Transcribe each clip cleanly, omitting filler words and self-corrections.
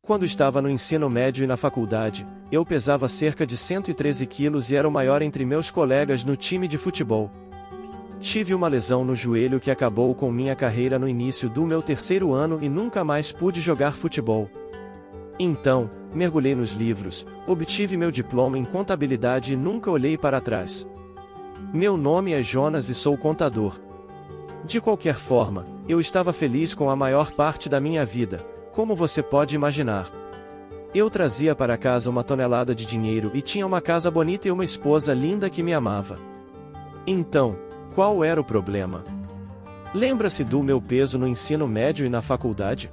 Quando estava no ensino médio e na faculdade, eu pesava cerca de 113 quilos e era o maior entre meus colegas no time de futebol. Tive uma lesão no joelho que acabou com minha carreira no início do meu terceiro ano e nunca mais pude jogar futebol. Então, mergulhei nos livros, obtive meu diploma em contabilidade e nunca olhei para trás. Meu nome é Jonas e sou contador. De qualquer forma, eu estava feliz com a maior parte da minha vida, como você pode imaginar. Eu trazia para casa uma tonelada de dinheiro e tinha uma casa bonita e uma esposa linda que me amava. Então, qual era o problema? Lembra-se do meu peso no ensino médio e na faculdade?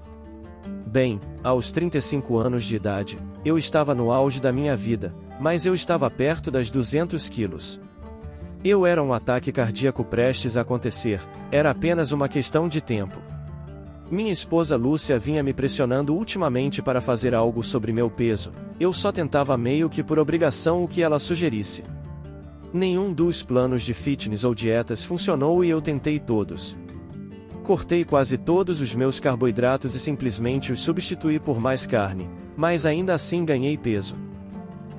Bem, aos 35 anos de idade, eu estava no auge da minha vida, mas eu estava perto das 200 quilos. Eu era um ataque cardíaco prestes a acontecer, era apenas uma questão de tempo. Minha esposa Lúcia vinha me pressionando ultimamente para fazer algo sobre meu peso, eu só tentava meio que por obrigação o que ela sugerisse. Nenhum dos planos de fitness ou dietas funcionou e eu tentei todos. Cortei quase todos os meus carboidratos e simplesmente os substituí por mais carne, mas ainda assim ganhei peso.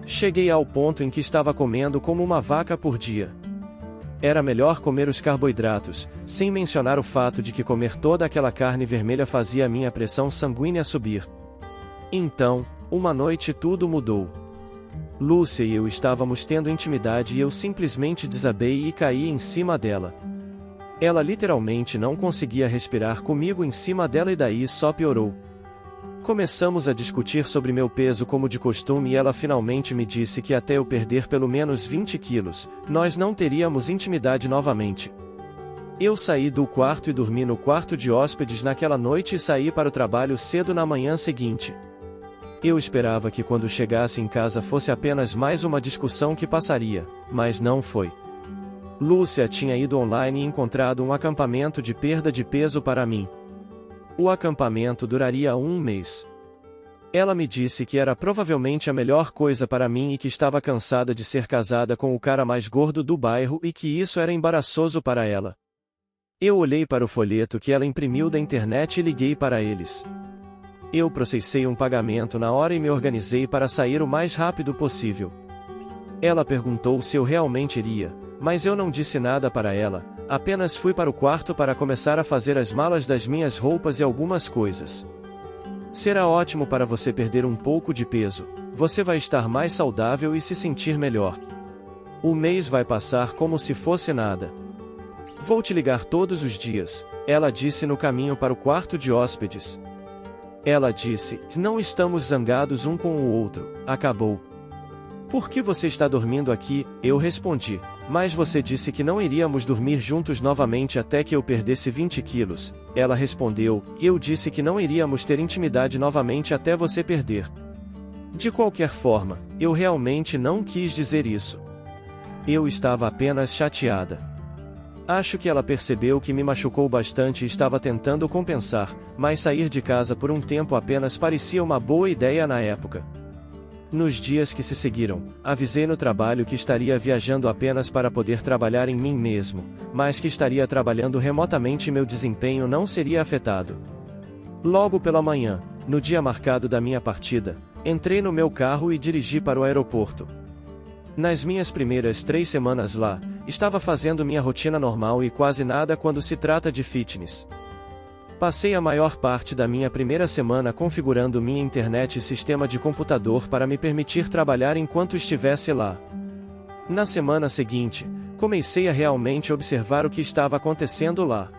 Cheguei ao ponto em que estava comendo como uma vaca por dia. Era melhor comer os carboidratos, sem mencionar o fato de que comer toda aquela carne vermelha fazia minha pressão sanguínea subir. Então, uma noite tudo mudou. Lúcia e eu estávamos tendo intimidade e eu simplesmente desabei e caí em cima dela. Ela literalmente não conseguia respirar comigo em cima dela e daí só piorou. Começamos a discutir sobre meu peso como de costume e ela finalmente me disse que até eu perder pelo menos 20 quilos, nós não teríamos intimidade novamente. Eu saí do quarto e dormi no quarto de hóspedes naquela noite e saí para o trabalho cedo na manhã seguinte. Eu esperava que quando chegasse em casa fosse apenas mais uma discussão que passaria, mas não foi. Lúcia tinha ido online e encontrado um acampamento de perda de peso para mim. O acampamento duraria um mês. Ela me disse que era provavelmente a melhor coisa para mim e que estava cansada de ser casada com o cara mais gordo do bairro e que isso era embaraçoso para ela. Eu olhei para o folheto que ela imprimiu da internet e liguei para eles. Eu processei um pagamento na hora e me organizei para sair o mais rápido possível. Ela perguntou se eu realmente iria, mas eu não disse nada para ela, apenas fui para o quarto para começar a fazer as malas das minhas roupas e algumas coisas. Será ótimo para você perder um pouco de peso, você vai estar mais saudável e se sentir melhor. O mês vai passar como se fosse nada. Vou te ligar todos os dias, ela disse no caminho para o quarto de hóspedes. Ela disse, não estamos zangados um com o outro, acabou. Por que você está dormindo aqui? Eu respondi, mas você disse que não iríamos dormir juntos novamente até que eu perdesse 20 quilos. Ela respondeu, eu disse que não iríamos ter intimidade novamente até você perder. De qualquer forma, eu realmente não quis dizer isso. Eu estava apenas chateada. Acho que ela percebeu que me machucou bastante e estava tentando compensar, mas sair de casa por um tempo apenas parecia uma boa ideia na época. Nos dias que se seguiram, avisei no trabalho que estaria viajando apenas para poder trabalhar em mim mesmo, mas que estaria trabalhando remotamente e meu desempenho não seria afetado. Logo pela manhã, no dia marcado da minha partida, entrei no meu carro e dirigi para o aeroporto. Nas minhas primeiras 3 semanas lá, estava fazendo minha rotina normal e quase nada quando se trata de fitness. Passei a maior parte da minha primeira semana configurando minha internet e sistema de computador para me permitir trabalhar enquanto estivesse lá. Na semana seguinte, comecei a realmente observar o que estava acontecendo lá.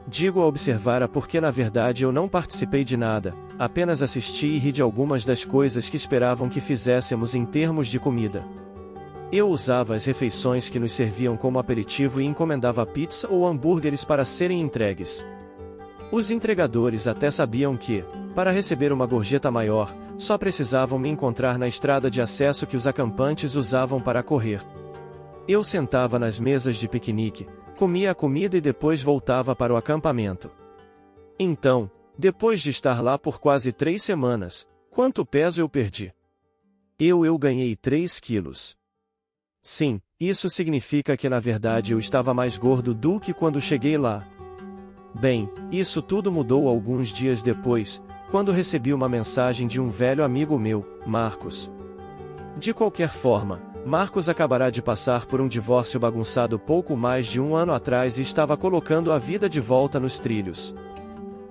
Digo observar porque na verdade eu não participei de nada, apenas assisti e ri de algumas das coisas que esperavam que fizéssemos em termos de comida. Eu usava as refeições que nos serviam como aperitivo e encomendava pizza ou hambúrgueres para serem entregues. Os entregadores até sabiam que, para receber uma gorjeta maior, só precisavam me encontrar na estrada de acesso que os acampantes usavam para correr. Eu sentava nas mesas de piquenique, comia a comida e depois voltava para o acampamento. Então, depois de estar lá por quase 3 semanas, quanto peso eu perdi? Eu ganhei 3 quilos. Sim, isso significa que na verdade eu estava mais gordo do que quando cheguei lá. Bem, isso tudo mudou alguns dias depois, quando recebi uma mensagem de um velho amigo meu, Marcos. De qualquer forma, Marcos acabará de passar por um divórcio bagunçado pouco mais de um ano atrás e estava colocando a vida de volta nos trilhos.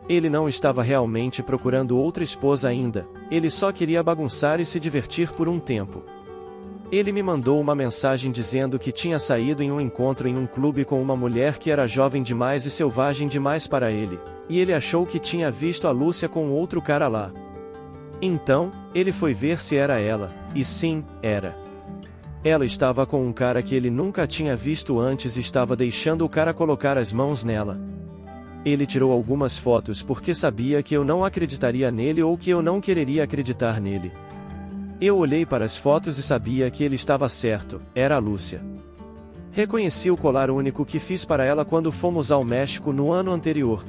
Ele não estava realmente procurando outra esposa ainda, ele só queria bagunçar e se divertir por um tempo. Ele me mandou uma mensagem dizendo que tinha saído em um encontro em um clube com uma mulher que era jovem demais e selvagem demais para ele, e ele achou que tinha visto a Lúcia com outro cara lá. Então, ele foi ver se era ela, e sim, era. Ela estava com um cara que ele nunca tinha visto antes e estava deixando o cara colocar as mãos nela. Ele tirou algumas fotos porque sabia que eu não acreditaria nele ou que eu não quereria acreditar nele. Eu olhei para as fotos e sabia que ele estava certo, era a Lúcia. Reconheci o colar único que fiz para ela quando fomos ao México no ano anterior.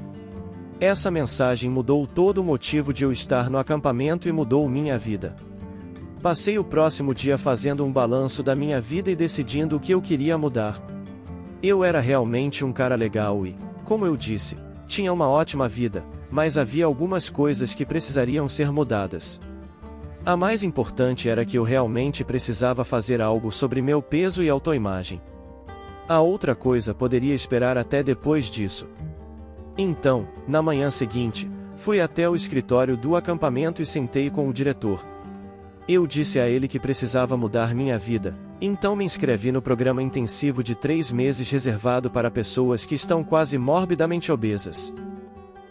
Essa mensagem mudou todo o motivo de eu estar no acampamento e mudou minha vida. Passei o próximo dia fazendo um balanço da minha vida e decidindo o que eu queria mudar. Eu era realmente um cara legal e, como eu disse, tinha uma ótima vida, mas havia algumas coisas que precisariam ser mudadas. A mais importante era que eu realmente precisava fazer algo sobre meu peso e autoimagem. A outra coisa poderia esperar até depois disso. Então, na manhã seguinte, fui até o escritório do acampamento e sentei com o diretor. Eu disse a ele que precisava mudar minha vida, então me inscrevi no programa intensivo de 3 meses reservado para pessoas que estão quase morbidamente obesas.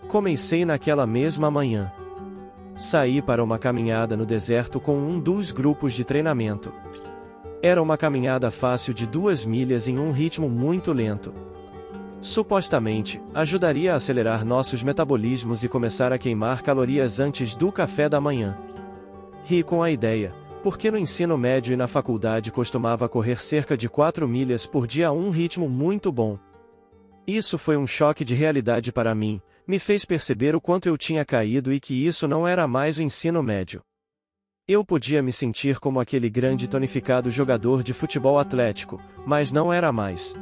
Comecei naquela mesma manhã. Saí para uma caminhada no deserto com um dos grupos de treinamento. Era uma caminhada fácil de 2 milhas em um ritmo muito lento. Supostamente, ajudaria a acelerar nossos metabolismos e começar a queimar calorias antes do café da manhã. Ri com a ideia, porque no ensino médio e na faculdade costumava correr cerca de 4 milhas por dia a um ritmo muito bom. Isso foi um choque de realidade para mim, me fez perceber o quanto eu tinha caído e que isso não era mais o ensino médio. Eu podia me sentir como aquele grande e tonificado jogador de futebol atlético, mas não era mais.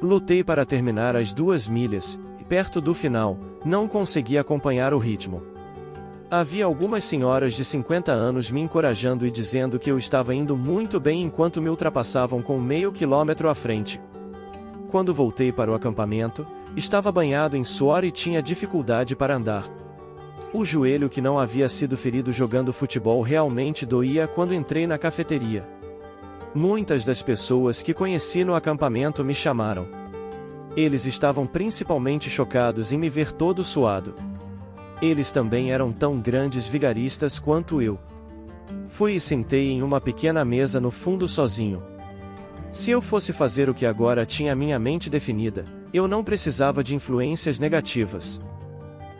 Lutei para terminar as 2 milhas, e perto do final, não consegui acompanhar o ritmo. Havia algumas senhoras de 50 anos me encorajando e dizendo que eu estava indo muito bem enquanto me ultrapassavam com meio quilômetro à frente. Quando voltei para o acampamento, estava banhado em suor e tinha dificuldade para andar. O joelho que não havia sido ferido jogando futebol realmente doía quando entrei na cafeteria. Muitas das pessoas que conheci no acampamento me chamaram. Eles estavam principalmente chocados em me ver todo suado. Eles também eram tão grandes vigaristas quanto eu. Fui e sentei em uma pequena mesa no fundo sozinho. Se eu fosse fazer o que agora tinha minha mente definida, eu não precisava de influências negativas.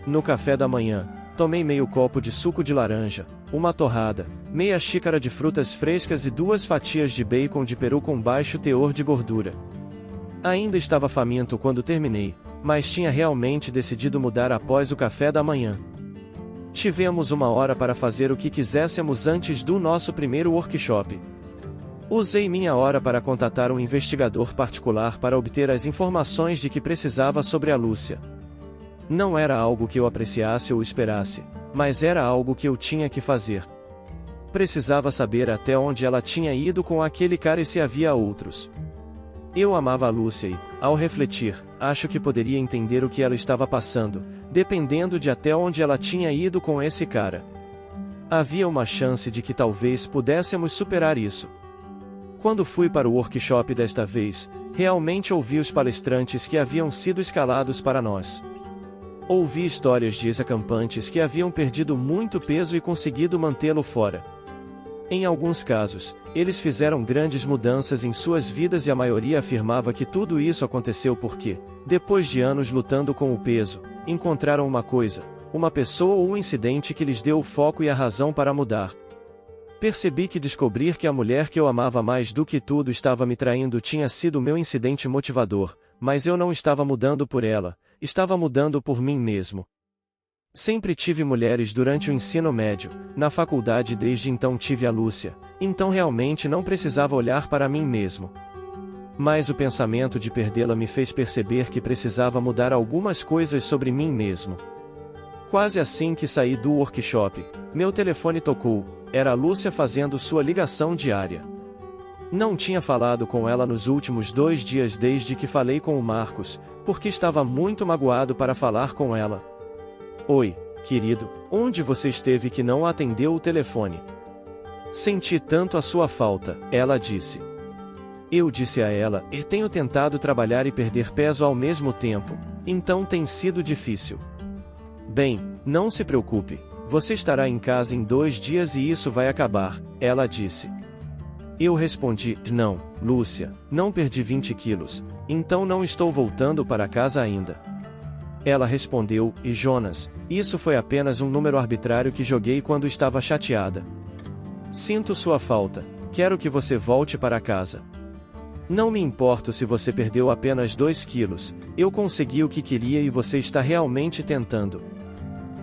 No café da manhã, tomei meio copo de suco de laranja, uma torrada, meia xícara de frutas frescas e 2 fatias de bacon de peru com baixo teor de gordura. Ainda estava faminto quando terminei, mas tinha realmente decidido mudar após o café da manhã. Tivemos 1 hora para fazer o que quiséssemos antes do nosso primeiro workshop. Usei minha hora para contatar um investigador particular para obter as informações de que precisava sobre a Lúcia. Não era algo que eu apreciasse ou esperasse, mas era algo que eu tinha que fazer. Precisava saber até onde ela tinha ido com aquele cara e se havia outros. Eu amava a Lúcia e, ao refletir, acho que poderia entender o que ela estava passando, dependendo de até onde ela tinha ido com esse cara. Havia uma chance de que talvez pudéssemos superar isso. Quando fui para o workshop desta vez, realmente ouvi os palestrantes que haviam sido escalados para nós. Ouvi histórias de ex-acampantes que haviam perdido muito peso e conseguido mantê-lo fora. Em alguns casos, eles fizeram grandes mudanças em suas vidas e a maioria afirmava que tudo isso aconteceu porque, depois de anos lutando com o peso, encontraram uma coisa, uma pessoa ou um incidente que lhes deu o foco e a razão para mudar. Percebi que descobrir que a mulher que eu amava mais do que tudo estava me traindo tinha sido meu incidente motivador, mas eu não estava mudando por ela, estava mudando por mim mesmo. Sempre tive mulheres durante o ensino médio, na faculdade desde então tive a Lúcia, então realmente não precisava olhar para mim mesmo. Mas o pensamento de perdê-la me fez perceber que precisava mudar algumas coisas sobre mim mesmo. Quase assim que saí do workshop, meu telefone tocou. Era a Lúcia fazendo sua ligação diária. Não tinha falado com ela nos últimos 2 dias desde que falei com o Marcos, porque estava muito magoado para falar com ela. Oi, querido, onde você esteve que não atendeu o telefone? Senti tanto a sua falta, ela disse. Eu disse a ela, tenho tentado trabalhar e perder peso ao mesmo tempo, então tem sido difícil. Bem, não se preocupe, você estará em casa em 2 dias e isso vai acabar, ela disse. Eu respondi, não, Lúcia, não perdi 20 quilos, então não estou voltando para casa ainda. Ela respondeu, e Jonas, isso foi apenas um número arbitrário que joguei quando estava chateada. Sinto sua falta, quero que você volte para casa. Não me importo se você perdeu apenas 2 quilos, eu consegui o que queria e você está realmente tentando.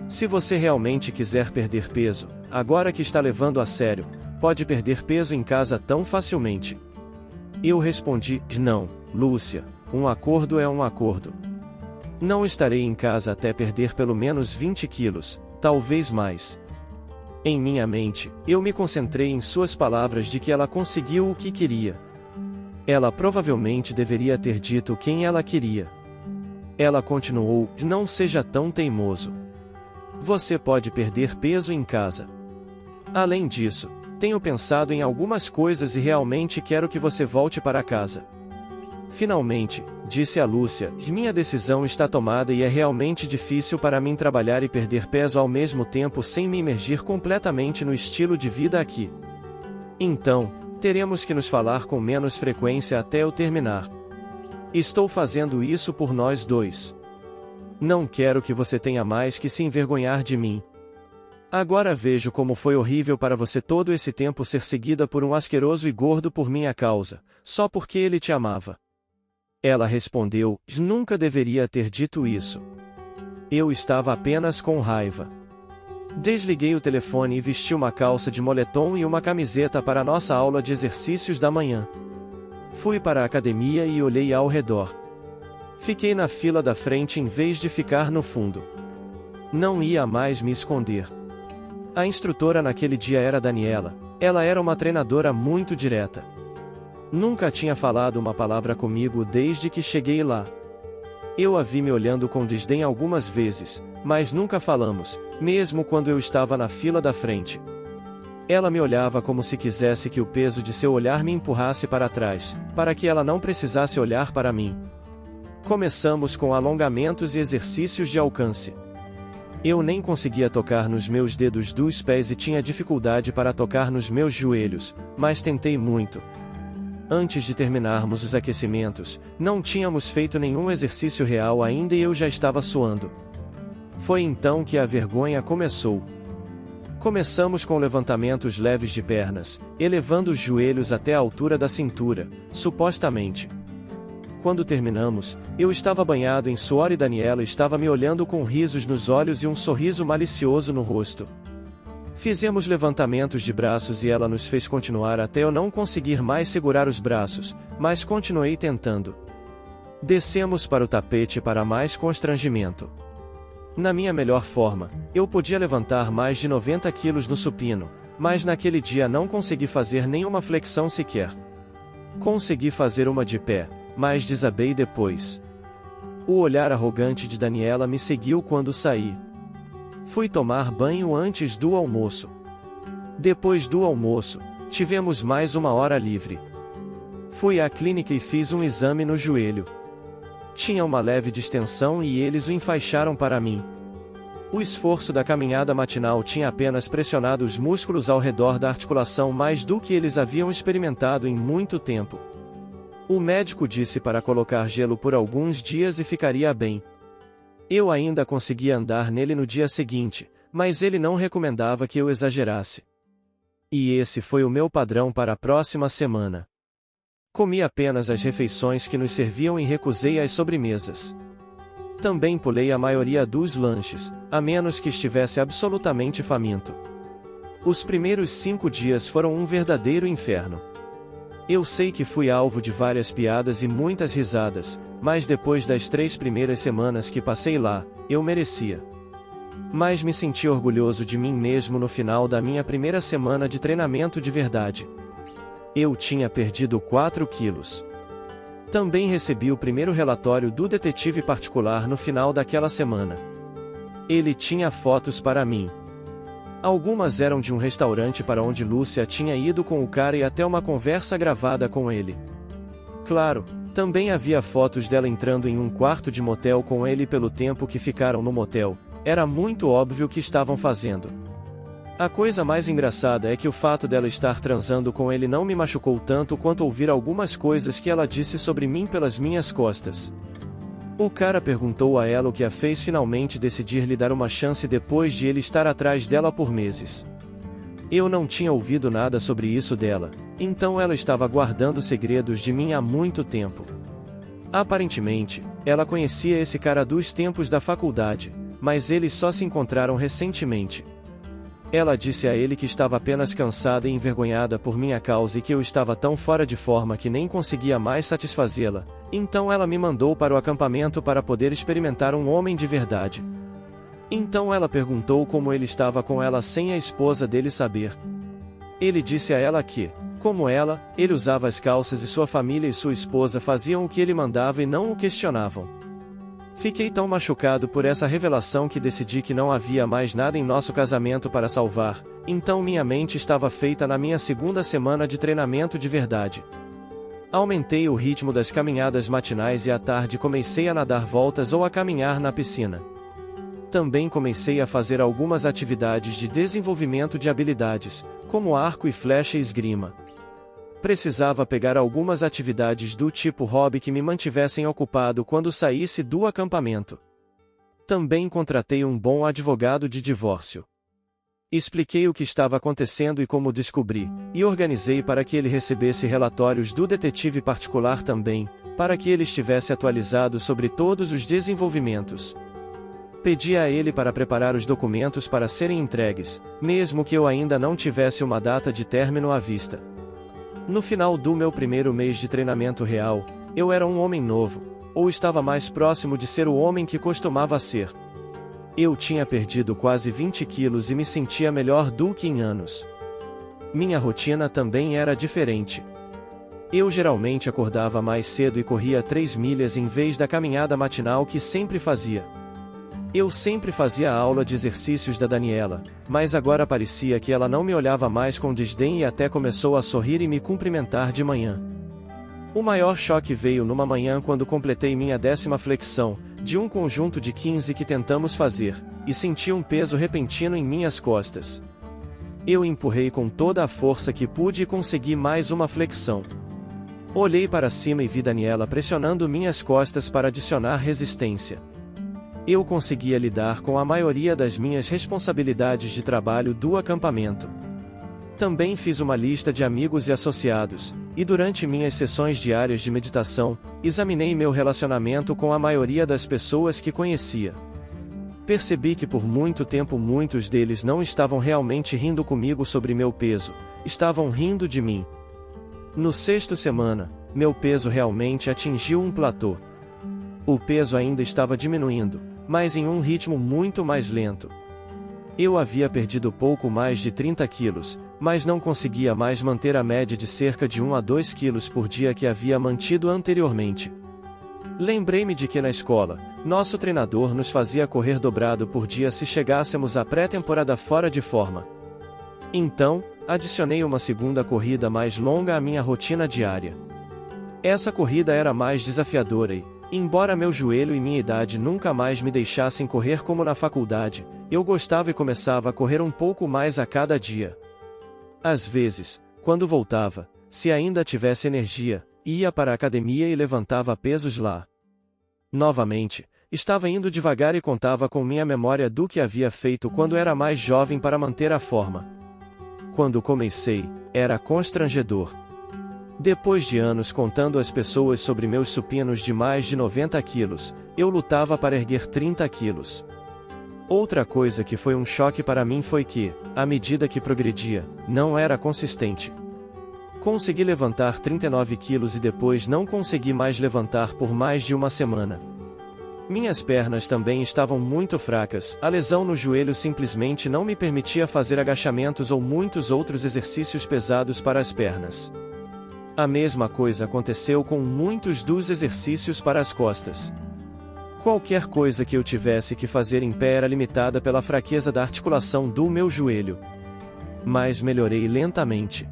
Se você realmente quiser perder peso, agora que está levando a sério, pode perder peso em casa tão facilmente. Eu respondi, não, Lúcia, um acordo é um acordo. Não estarei em casa até perder pelo menos 20 quilos, talvez mais. Em minha mente, eu me concentrei em suas palavras de que ela conseguiu o que queria. Ela provavelmente deveria ter dito quem ela queria. Ela continuou, não seja tão teimoso. Você pode perder peso em casa. Além disso, tenho pensado em algumas coisas e realmente quero que você volte para casa. Finalmente, disse a Lúcia, minha decisão está tomada e é realmente difícil para mim trabalhar e perder peso ao mesmo tempo sem me imergir completamente no estilo de vida aqui. Então, teremos que nos falar com menos frequência até eu terminar. Estou fazendo isso por nós dois. Não quero que você tenha mais que se envergonhar de mim. Agora vejo como foi horrível para você todo esse tempo ser seguida por um asqueroso e gordo por minha causa, só porque ele te amava. Ela respondeu, nunca deveria ter dito isso. Eu estava apenas com raiva. Desliguei o telefone e vesti uma calça de moletom e uma camiseta para a nossa aula de exercícios da manhã. Fui para a academia e olhei ao redor. Fiquei na fila da frente em vez de ficar no fundo. Não ia mais me esconder. A instrutora naquele dia era Daniela. Ela era uma treinadora muito direta. Nunca tinha falado uma palavra comigo desde que cheguei lá. Eu a vi me olhando com desdém algumas vezes, mas nunca falamos, mesmo quando eu estava na fila da frente. Ela me olhava como se quisesse que o peso de seu olhar me empurrasse para trás, para que ela não precisasse olhar para mim. Começamos com alongamentos e exercícios de alcance. Eu nem conseguia tocar nos meus dedos dos pés e tinha dificuldade para tocar nos meus joelhos, mas tentei muito. Antes de terminarmos os aquecimentos, não tínhamos feito nenhum exercício real ainda e eu já estava suando. Foi então que a vergonha começou. Começamos com levantamentos leves de pernas, elevando os joelhos até a altura da cintura, supostamente. Quando terminamos, eu estava banhado em suor e Daniela estava me olhando com risos nos olhos e um sorriso malicioso no rosto. Fizemos levantamentos de braços e ela nos fez continuar até eu não conseguir mais segurar os braços, mas continuei tentando. Descemos para o tapete para mais constrangimento. Na minha melhor forma, eu podia levantar mais de 90 quilos no supino, mas naquele dia não consegui fazer nenhuma flexão sequer. Consegui fazer uma de pé, mas desabei depois. O olhar arrogante de Daniela me seguiu quando saí. Fui tomar banho antes do almoço. Depois do almoço, tivemos mais 1 hora livre. Fui à clínica e fiz um exame no joelho. Tinha uma leve distensão e eles o enfaixaram para mim. O esforço da caminhada matinal tinha apenas pressionado os músculos ao redor da articulação mais do que eles haviam experimentado em muito tempo. O médico disse para colocar gelo por alguns dias e ficaria bem. Eu ainda conseguia andar nele no dia seguinte, mas ele não recomendava que eu exagerasse. E esse foi o meu padrão para a próxima semana. Comi apenas as refeições que nos serviam e recusei as sobremesas. Também pulei a maioria dos lanches, a menos que estivesse absolutamente faminto. Os primeiros 5 dias foram um verdadeiro inferno. Eu sei que fui alvo de várias piadas e muitas risadas, mas depois das 3 primeiras semanas que passei lá, eu merecia. Mas me senti orgulhoso de mim mesmo no final da minha primeira semana de treinamento de verdade. Eu tinha perdido 4 quilos. Também recebi o primeiro relatório do detetive particular no final daquela semana. Ele tinha fotos para mim. Algumas eram de um restaurante para onde Lúcia tinha ido com o cara e até uma conversa gravada com ele. Claro, também havia fotos dela entrando em um quarto de motel com ele pelo tempo que ficaram no motel. Era muito óbvio o que estavam fazendo. A coisa mais engraçada é que o fato dela estar transando com ele não me machucou tanto quanto ouvir algumas coisas que ela disse sobre mim pelas minhas costas. O cara perguntou a ela o que a fez finalmente decidir lhe dar uma chance depois de ele estar atrás dela por meses. Eu não tinha ouvido nada sobre isso dela, então ela estava guardando segredos de mim há muito tempo. Aparentemente, ela conhecia esse cara dos tempos da faculdade, mas eles só se encontraram recentemente. Ela disse a ele que estava apenas cansada e envergonhada por minha causa e que eu estava tão fora de forma que nem conseguia mais satisfazê-la, então ela me mandou para o acampamento para poder experimentar um homem de verdade. Então ela perguntou como ele estava com ela sem a esposa dele saber. Ele disse a ela que, como ela, ele usava as calças e sua família e sua esposa faziam o que ele mandava e não o questionavam. Fiquei tão machucado por essa revelação que decidi que não havia mais nada em nosso casamento para salvar, então minha mente estava feita na minha segunda semana de treinamento de verdade. Aumentei o ritmo das caminhadas matinais e à tarde comecei a nadar voltas ou a caminhar na piscina. Também comecei a fazer algumas atividades de desenvolvimento de habilidades, como arco e flecha e esgrima. Precisava pegar algumas atividades do tipo hobby que me mantivessem ocupado quando saísse do acampamento. Também contratei um bom advogado de divórcio. Expliquei o que estava acontecendo e como descobri, e organizei para que ele recebesse relatórios do detetive particular também, para que ele estivesse atualizado sobre todos os desenvolvimentos. Pedi a ele para preparar os documentos para serem entregues, mesmo que eu ainda não tivesse uma data de término à vista. No final do meu primeiro mês de treinamento real, eu era um homem novo, ou estava mais próximo de ser o homem que costumava ser. Eu tinha perdido quase 20 quilos e me sentia melhor do que em anos. Minha rotina também era diferente. Eu geralmente acordava mais cedo e corria 3 milhas em vez da caminhada matinal que sempre fazia. Eu sempre fazia a aula de exercícios da Daniela, mas agora parecia que ela não me olhava mais com desdém e até começou a sorrir e me cumprimentar de manhã. O maior choque veio numa manhã quando completei minha 10ª flexão, de um conjunto de 15 que tentamos fazer, e senti um peso repentino em minhas costas. Eu empurrei com toda a força que pude e consegui mais uma flexão. Olhei para cima e vi Daniela pressionando minhas costas para adicionar resistência. Eu conseguia lidar com a maioria das minhas responsabilidades de trabalho do acampamento. Também fiz uma lista de amigos e associados, e durante minhas sessões diárias de meditação, examinei meu relacionamento com a maioria das pessoas que conhecia. Percebi que por muito tempo muitos deles não estavam realmente rindo comigo sobre meu peso, estavam rindo de mim. No 6º semana, meu peso realmente atingiu um platô. O peso ainda estava diminuindo, mas em um ritmo muito mais lento. Eu havia perdido pouco mais de 30 quilos, mas não conseguia mais manter a média de cerca de 1 a 2 quilos por dia que havia mantido anteriormente. Lembrei-me de que na escola, nosso treinador nos fazia correr dobrado por dia se chegássemos à pré-temporada fora de forma. Então, adicionei uma segunda corrida mais longa à minha rotina diária. Essa corrida era mais desafiadora e, embora meu joelho e minha idade nunca mais me deixassem correr como na faculdade, eu gostava e começava a correr um pouco mais a cada dia. Às vezes, quando voltava, se ainda tivesse energia, ia para a academia e levantava pesos lá. Novamente, estava indo devagar e contava com minha memória do que havia feito quando era mais jovem para manter a forma. Quando comecei, era constrangedor. Depois de anos contando às pessoas sobre meus supinos de mais de 90 quilos, eu lutava para erguer 30 quilos. Outra coisa que foi um choque para mim foi que, à medida que progredia, não era consistente. Consegui levantar 39 quilos e depois não consegui mais levantar por mais de uma semana. Minhas pernas também estavam muito fracas, a lesão no joelho simplesmente não me permitia fazer agachamentos ou muitos outros exercícios pesados para as pernas. A mesma coisa aconteceu com muitos dos exercícios para as costas. Qualquer coisa que eu tivesse que fazer em pé era limitada pela fraqueza da articulação do meu joelho. Mas melhorei lentamente.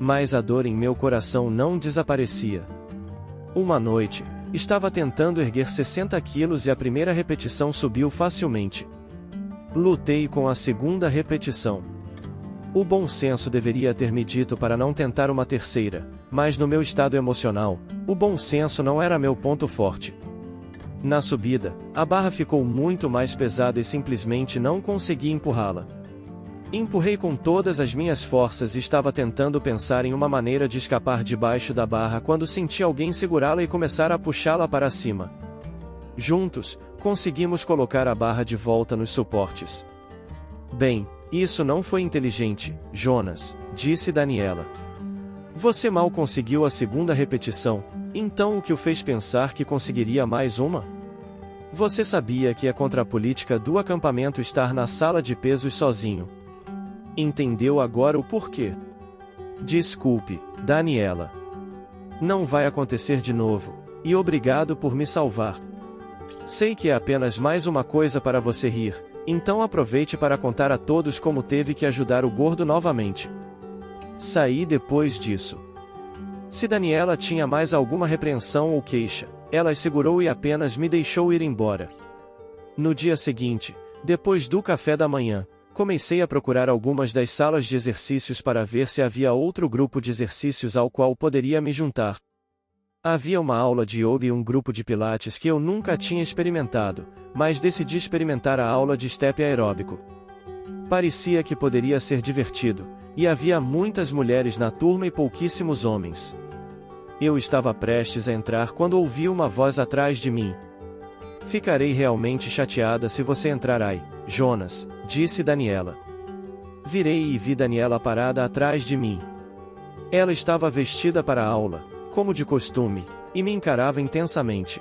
Mas a dor em meu coração não desaparecia. Uma noite, estava tentando erguer 60 quilos e a primeira repetição subiu facilmente. Lutei com a segunda repetição. O bom senso deveria ter me dito para não tentar uma terceira, mas no meu estado emocional, o bom senso não era meu ponto forte. Na subida, a barra ficou muito mais pesada e simplesmente não consegui empurrá-la. Empurrei com todas as minhas forças e estava tentando pensar em uma maneira de escapar debaixo da barra quando senti alguém segurá-la e começar a puxá-la para cima. Juntos, conseguimos colocar a barra de volta nos suportes. Bem, isso não foi inteligente, Jonas, disse Daniela. Você mal conseguiu a segunda repetição, então o que o fez pensar que conseguiria mais uma? Você sabia que é contra a política do acampamento estar na sala de pesos sozinho. Entendeu agora o porquê? Desculpe, Daniela. Não vai acontecer de novo, e obrigado por me salvar. Sei que é apenas mais uma coisa para você rir, então aproveite para contar a todos como teve que ajudar o gordo novamente. Saí depois disso. Se Daniela tinha mais alguma repreensão ou queixa, ela as segurou e apenas me deixou ir embora. No dia seguinte, depois do café da manhã, comecei a procurar algumas das salas de exercícios para ver se havia outro grupo de exercícios ao qual poderia me juntar. Havia uma aula de yoga e um grupo de pilates que eu nunca tinha experimentado, mas decidi experimentar a aula de step aeróbico. Parecia que poderia ser divertido, e havia muitas mulheres na turma e pouquíssimos homens. Eu estava prestes a entrar quando ouvi uma voz atrás de mim. Ficarei realmente chateada se você entrar aí, Jonas, disse Daniela. Virei e vi Daniela parada atrás de mim. Ela estava vestida para a aula, como de costume, e me encarava intensamente.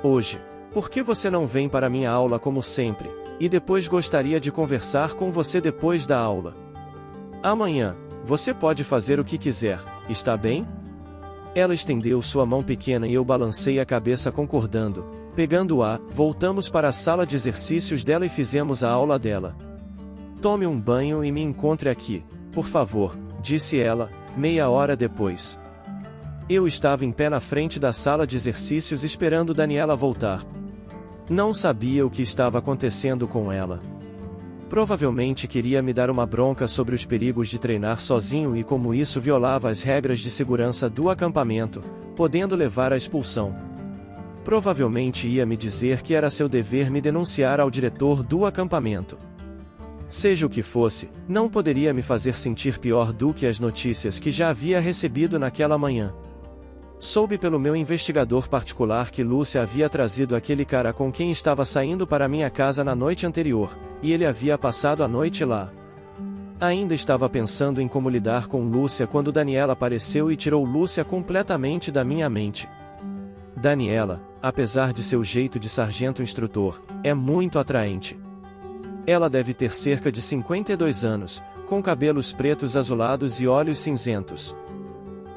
Hoje, por que você não vem para minha aula como sempre, e depois gostaria de conversar com você depois da aula? Amanhã, você pode fazer o que quiser, está bem? Ela estendeu sua mão pequena e eu balancei a cabeça concordando. Pegando-a, voltamos para a sala de exercícios dela e fizemos a aula dela. Tome um banho e me encontre aqui, por favor, disse ela, meia hora depois. Eu estava em pé na frente da sala de exercícios esperando Daniela voltar. Não sabia o que estava acontecendo com ela. Provavelmente queria me dar uma bronca sobre os perigos de treinar sozinho e como isso violava as regras de segurança do acampamento, podendo levar à expulsão. Provavelmente ia me dizer que era seu dever me denunciar ao diretor do acampamento. Seja o que fosse, não poderia me fazer sentir pior do que as notícias que já havia recebido naquela manhã. Soube pelo meu investigador particular que Lúcia havia trazido aquele cara com quem estava saindo para minha casa na noite anterior, e ele havia passado a noite lá. Ainda estava pensando em como lidar com Lúcia quando Daniela apareceu e tirou Lúcia completamente da minha mente. Daniela, apesar de seu jeito de sargento instrutor, é muito atraente. Ela deve ter cerca de 52 anos, com cabelos pretos azulados e olhos cinzentos.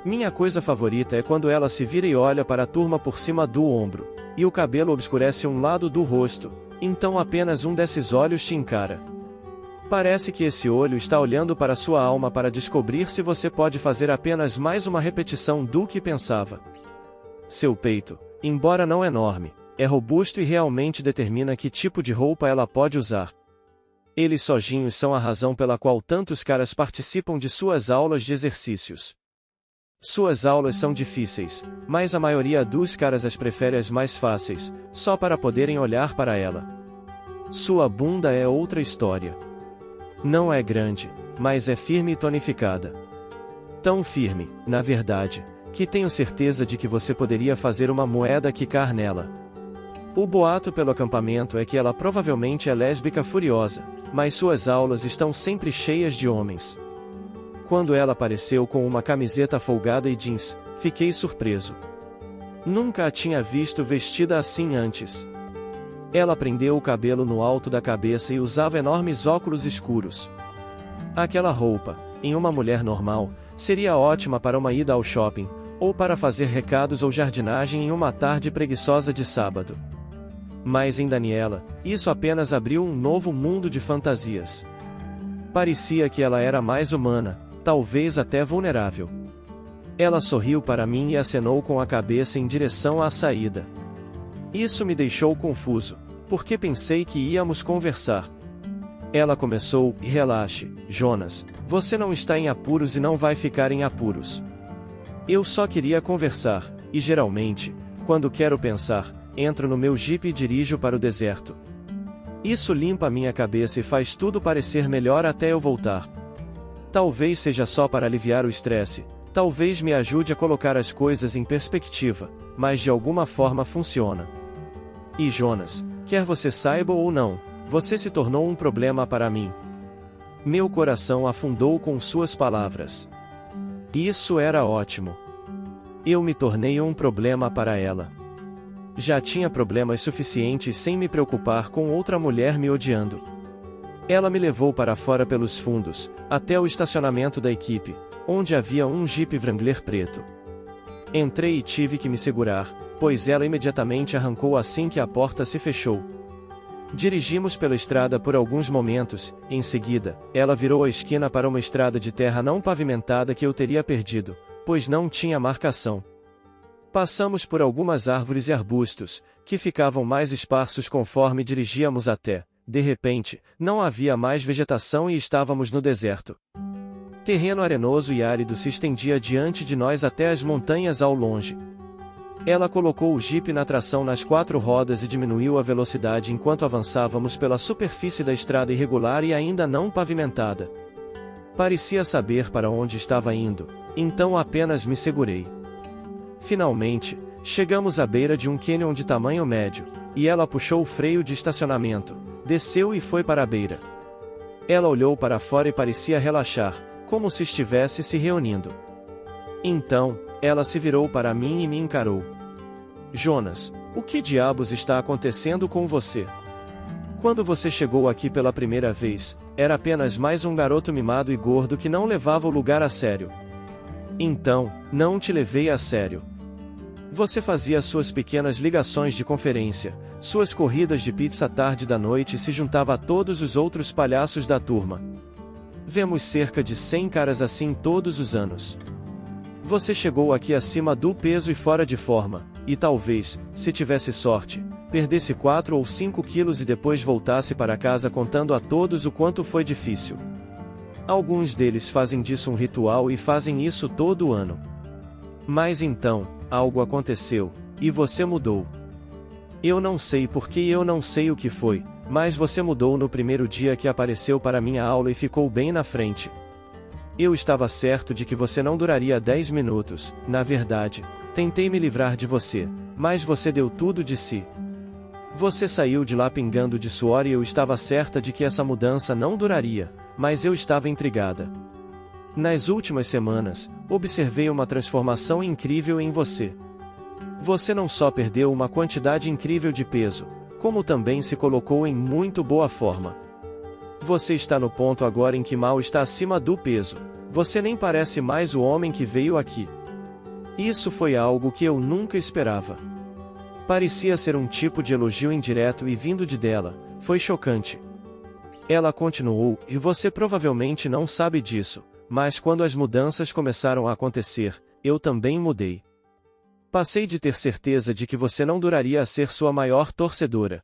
Minha coisa favorita é quando ela se vira e olha para a turma por cima do ombro, e o cabelo obscurece um lado do rosto, então apenas um desses olhos te encara. Parece que esse olho está olhando para sua alma para descobrir se você pode fazer apenas mais uma repetição do que pensava. Seu peito, embora não enorme, é robusto e realmente determina que tipo de roupa ela pode usar. Eles sozinhos são a razão pela qual tantos caras participam de suas aulas de exercícios. Suas aulas são difíceis, mas a maioria dos caras as prefere as mais fáceis, só para poderem olhar para ela. Sua bunda é outra história. Não é grande, mas é firme e tonificada. Tão firme, na verdade, que tenho certeza de que você poderia fazer uma moeda quicar nela. O boato pelo acampamento é que ela provavelmente é lésbica furiosa, mas suas aulas estão sempre cheias de homens. Quando ela apareceu com uma camiseta folgada e jeans, fiquei surpreso. Nunca a tinha visto vestida assim antes. Ela prendeu o cabelo no alto da cabeça e usava enormes óculos escuros. Aquela roupa, em uma mulher normal, seria ótima para uma ida ao shopping, ou para fazer recados ou jardinagem em uma tarde preguiçosa de sábado. Mas em Daniela, isso apenas abriu um novo mundo de fantasias. Parecia que ela era mais humana, talvez até vulnerável. Ela sorriu para mim e acenou com a cabeça em direção à saída. Isso me deixou confuso, porque pensei que íamos conversar. Ela começou: relaxe, Jonas, você não está em apuros e não vai ficar em apuros. Eu só queria conversar, e geralmente, quando quero pensar, entro no meu Jeep e dirijo para o deserto. Isso limpa minha cabeça e faz tudo parecer melhor até eu voltar. Talvez seja só para aliviar o estresse, talvez me ajude a colocar as coisas em perspectiva, mas de alguma forma funciona. E Jonas, quer você saiba ou não, você se tornou um problema para mim. Meu coração afundou com suas palavras. Isso era ótimo. Eu me tornei um problema para ela. Já tinha problemas suficientes sem me preocupar com outra mulher me odiando. Ela me levou para fora pelos fundos, até o estacionamento da equipe, onde havia um Jeep Wrangler preto. Entrei e tive que me segurar, pois ela imediatamente arrancou assim que a porta se fechou. Dirigimos pela estrada por alguns momentos, em seguida, ela virou a esquina para uma estrada de terra não pavimentada que eu teria perdido, pois não tinha marcação. Passamos por algumas árvores e arbustos, que ficavam mais esparsos conforme dirigíamos até, de repente, não havia mais vegetação e estávamos no deserto. Terreno arenoso e árido se estendia diante de nós até as montanhas ao longe. Ela colocou o Jeep na tração nas 4 rodas e diminuiu a velocidade enquanto avançávamos pela superfície da estrada irregular e ainda não pavimentada. Parecia saber para onde estava indo, então apenas me segurei. Finalmente, chegamos à beira de um cânion de tamanho médio, e ela puxou o freio de estacionamento, desceu e foi para a beira. Ela olhou para fora e parecia relaxar, como se estivesse se reunindo. Então, ela se virou para mim e me encarou. Jonas, o que diabos está acontecendo com você? Quando você chegou aqui pela primeira vez, era apenas mais um garoto mimado e gordo que não levava o lugar a sério. Então, não te levei a sério. Você fazia suas pequenas ligações de conferência, suas corridas de pizza tarde da noite e se juntava a todos os outros palhaços da turma. Vemos cerca de 100 caras assim todos os anos. Você chegou aqui acima do peso e fora de forma, e talvez, se tivesse sorte, perdesse 4 ou 5 quilos e depois voltasse para casa contando a todos o quanto foi difícil. Alguns deles fazem disso um ritual e fazem isso todo ano. Mas então, algo aconteceu, e você mudou. Eu não sei porque e eu não sei o que foi, mas você mudou no primeiro dia que apareceu para minha aula e ficou bem na frente. Eu estava certo de que você não duraria 10 minutos, na verdade, tentei me livrar de você, mas você deu tudo de si. Você saiu de lá pingando de suor e eu estava certa de que essa mudança não duraria, mas eu estava intrigada. Nas últimas semanas, observei uma transformação incrível em você. Você não só perdeu uma quantidade incrível de peso, como também se colocou em muito boa forma. Você está no ponto agora em que mal está acima do peso. Você nem parece mais o homem que veio aqui. Isso foi algo que eu nunca esperava. Parecia ser um tipo de elogio indireto e vindo de dela, foi chocante. Ela continuou, e você provavelmente não sabe disso, mas quando as mudanças começaram a acontecer, eu também mudei. Passei de ter certeza de que você não duraria a ser sua maior torcedora.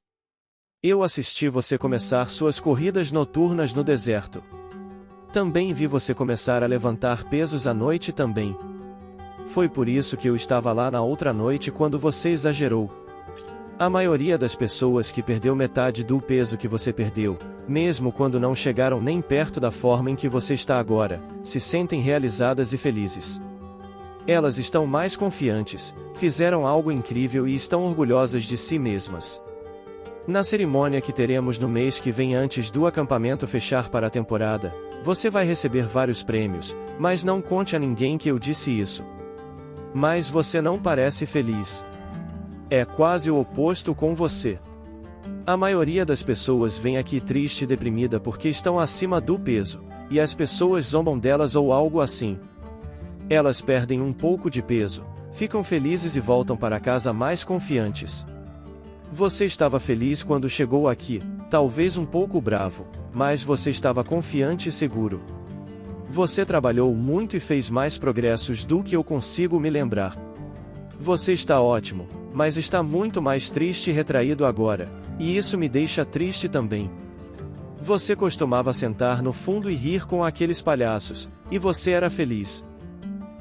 Eu assisti você começar suas corridas noturnas no deserto. Também vi você começar a levantar pesos à noite também. Foi por isso que eu estava lá na outra noite quando você exagerou. A maioria das pessoas que perdeu metade do peso que você perdeu, mesmo quando não chegaram nem perto da forma em que você está agora, se sentem realizadas e felizes. Elas estão mais confiantes, fizeram algo incrível e estão orgulhosas de si mesmas. Na cerimônia que teremos no mês que vem antes do acampamento fechar para a temporada, você vai receber vários prêmios, mas não conte a ninguém que eu disse isso. Mas você não parece feliz. É quase o oposto com você. A maioria das pessoas vem aqui triste e deprimida porque estão acima do peso, e as pessoas zombam delas ou algo assim. Elas perdem um pouco de peso, ficam felizes e voltam para casa mais confiantes. Você estava feliz quando chegou aqui, talvez um pouco bravo, mas você estava confiante e seguro. Você trabalhou muito e fez mais progressos do que eu consigo me lembrar. Você está ótimo, mas está muito mais triste e retraído agora, e isso me deixa triste também. Você costumava sentar no fundo e rir com aqueles palhaços, e você era feliz.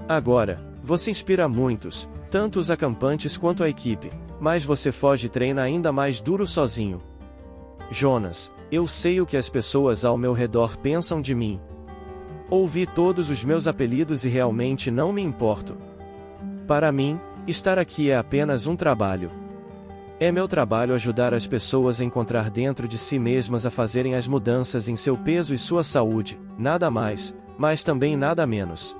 Agora, você inspira muitos, tanto os acampantes quanto a equipe, mas você foge e treina ainda mais duro sozinho. Jonas, eu sei o que as pessoas ao meu redor pensam de mim. Ouvi todos os meus apelidos e realmente não me importo. Para mim, estar aqui é apenas um trabalho. É meu trabalho ajudar as pessoas a encontrar dentro de si mesmas a fazerem as mudanças em seu peso e sua saúde, nada mais, mas também nada menos.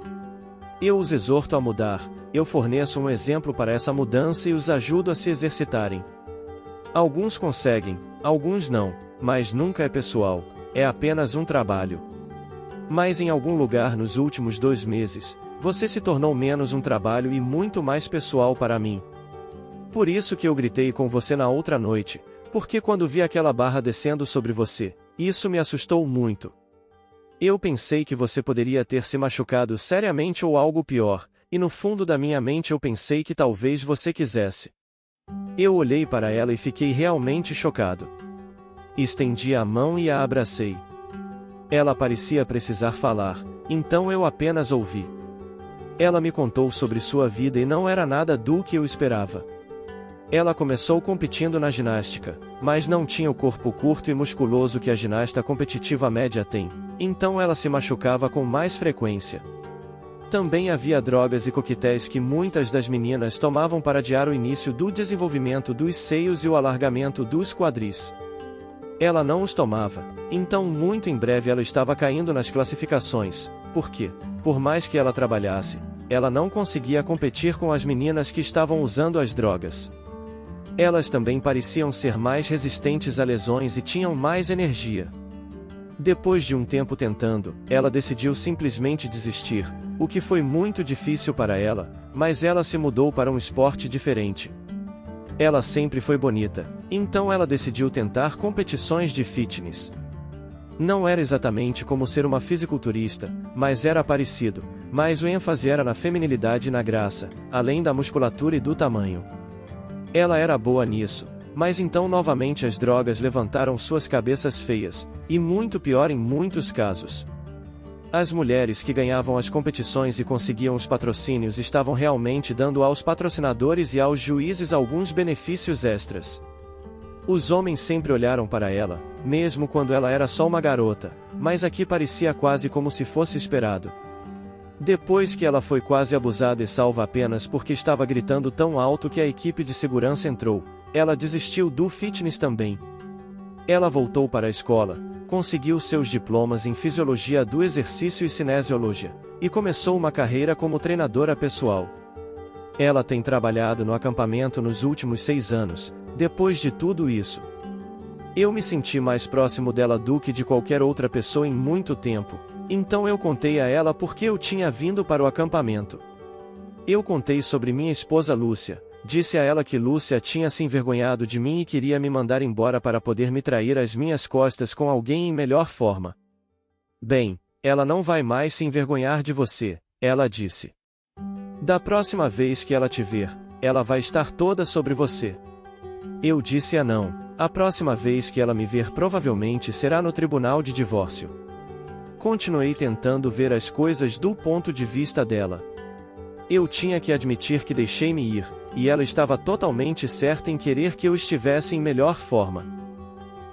Eu os exorto a mudar, eu forneço um exemplo para essa mudança e os ajudo a se exercitarem. Alguns conseguem, alguns não, mas nunca é pessoal, é apenas um trabalho. Mas em algum lugar nos últimos 2 meses, você se tornou menos um trabalho e muito mais pessoal para mim. Por isso que eu gritei com você na outra noite, porque quando vi aquela barra descendo sobre você, isso me assustou muito. Eu pensei que você poderia ter se machucado seriamente ou algo pior, e no fundo da minha mente eu pensei que talvez você quisesse. Eu olhei para ela e fiquei realmente chocado. Estendi a mão e a abracei. Ela parecia precisar falar, então eu apenas ouvi. Ela me contou sobre sua vida e não era nada do que eu esperava. Ela começou competindo na ginástica, mas não tinha o corpo curto e musculoso que a ginasta competitiva média tem, então ela se machucava com mais frequência. Também havia drogas e coquetéis que muitas das meninas tomavam para adiar o início do desenvolvimento dos seios e o alargamento dos quadris. Ela não os tomava, então muito em breve ela estava caindo nas classificações, porque, por mais que ela trabalhasse, ela não conseguia competir com as meninas que estavam usando as drogas. Elas também pareciam ser mais resistentes a lesões e tinham mais energia. Depois de um tempo tentando, ela decidiu simplesmente desistir, o que foi muito difícil para ela, mas ela se mudou para um esporte diferente. Ela sempre foi bonita, então ela decidiu tentar competições de fitness. Não era exatamente como ser uma fisiculturista, mas era parecido, mas o ênfase era na feminilidade e na graça, além da musculatura e do tamanho. Ela era boa nisso, mas então novamente as drogas levantaram suas cabeças feias, e muito pior em muitos casos. As mulheres que ganhavam as competições e conseguiam os patrocínios estavam realmente dando aos patrocinadores e aos juízes alguns benefícios extras. Os homens sempre olharam para ela, mesmo quando ela era só uma garota, mas aqui parecia quase como se fosse esperado. Depois que ela foi quase abusada e salva apenas porque estava gritando tão alto que a equipe de segurança entrou, ela desistiu do fitness também. Ela voltou para a escola, conseguiu seus diplomas em Fisiologia do Exercício e Cinesiologia, e começou uma carreira como treinadora pessoal. Ela tem trabalhado no acampamento nos últimos 6 anos, depois de tudo isso. Eu me senti mais próximo dela do que de qualquer outra pessoa em muito tempo, então eu contei a ela porque eu tinha vindo para o acampamento. Eu contei sobre minha esposa Lúcia, disse a ela que Lúcia tinha se envergonhado de mim e queria me mandar embora para poder me trair às minhas costas com alguém em melhor forma. Bem, ela não vai mais se envergonhar de você, ela disse. Da próxima vez que ela te ver, ela vai estar toda sobre você. Eu disse a não, a próxima vez que ela me ver provavelmente será no tribunal de divórcio. Continuei tentando ver as coisas do ponto de vista dela. Eu tinha que admitir que deixei-me ir, e ela estava totalmente certa em querer que eu estivesse em melhor forma.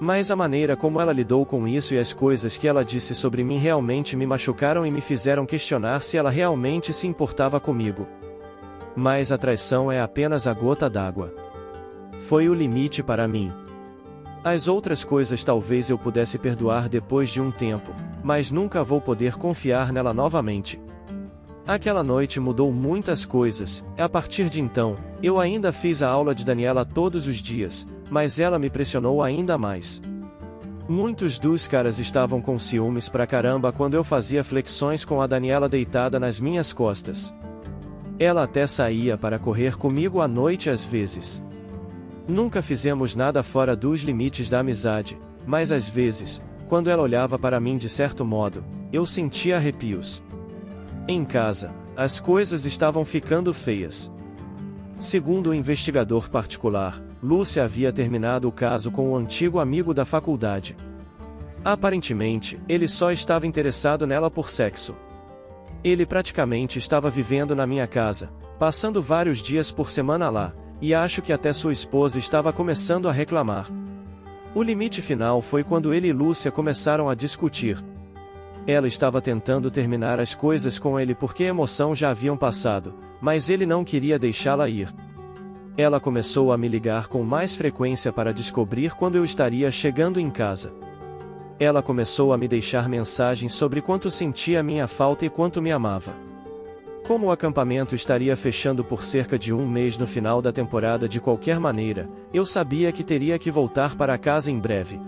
Mas a maneira como ela lidou com isso e as coisas que ela disse sobre mim realmente me machucaram e me fizeram questionar se ela realmente se importava comigo. Mas a traição é apenas a gota d'água. Foi o limite para mim. As outras coisas talvez eu pudesse perdoar depois de um tempo, mas nunca vou poder confiar nela novamente. Aquela noite mudou muitas coisas. A partir de então, eu ainda fiz a aula de Daniela todos os dias, mas ela me pressionou ainda mais. Muitos dos caras estavam com ciúmes pra caramba quando eu fazia flexões com a Daniela deitada nas minhas costas. Ela até saía para correr comigo à noite às vezes. Nunca fizemos nada fora dos limites da amizade, mas às vezes, quando ela olhava para mim de certo modo, eu sentia arrepios. Em casa, as coisas estavam ficando feias. Segundo o investigador particular, Lúcia havia terminado o caso com o antigo amigo da faculdade. Aparentemente, ele só estava interessado nela por sexo. Ele praticamente estava vivendo na minha casa, passando vários dias por semana lá, e acho que até sua esposa estava começando a reclamar. O limite final foi quando ele e Lúcia começaram a discutir. Ela estava tentando terminar as coisas com ele porque a emoção já haviam passado, mas ele não queria deixá-la ir. Ela começou a me ligar com mais frequência para descobrir quando eu estaria chegando em casa. Ela começou a me deixar mensagens sobre quanto sentia minha falta e quanto me amava. Como o acampamento estaria fechando por cerca de um mês no final da temporada de qualquer maneira, eu sabia que teria que voltar para casa em breve.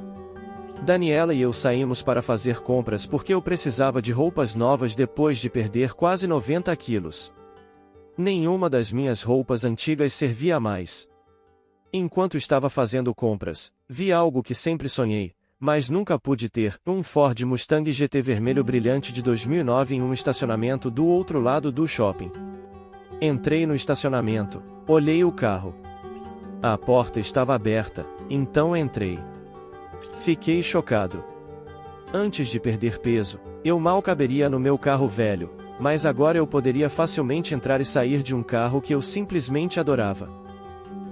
Daniela e eu saímos para fazer compras porque eu precisava de roupas novas depois de perder quase 90 quilos. Nenhuma das minhas roupas antigas servia mais. Enquanto estava fazendo compras, vi algo que sempre sonhei, mas nunca pude ter, um Ford Mustang GT vermelho brilhante de 2009 em um estacionamento do outro lado do shopping. Entrei no estacionamento, olhei o carro. A porta estava aberta, então entrei. Fiquei chocado. Antes de perder peso, eu mal caberia no meu carro velho, mas agora eu poderia facilmente entrar e sair de um carro que eu simplesmente adorava.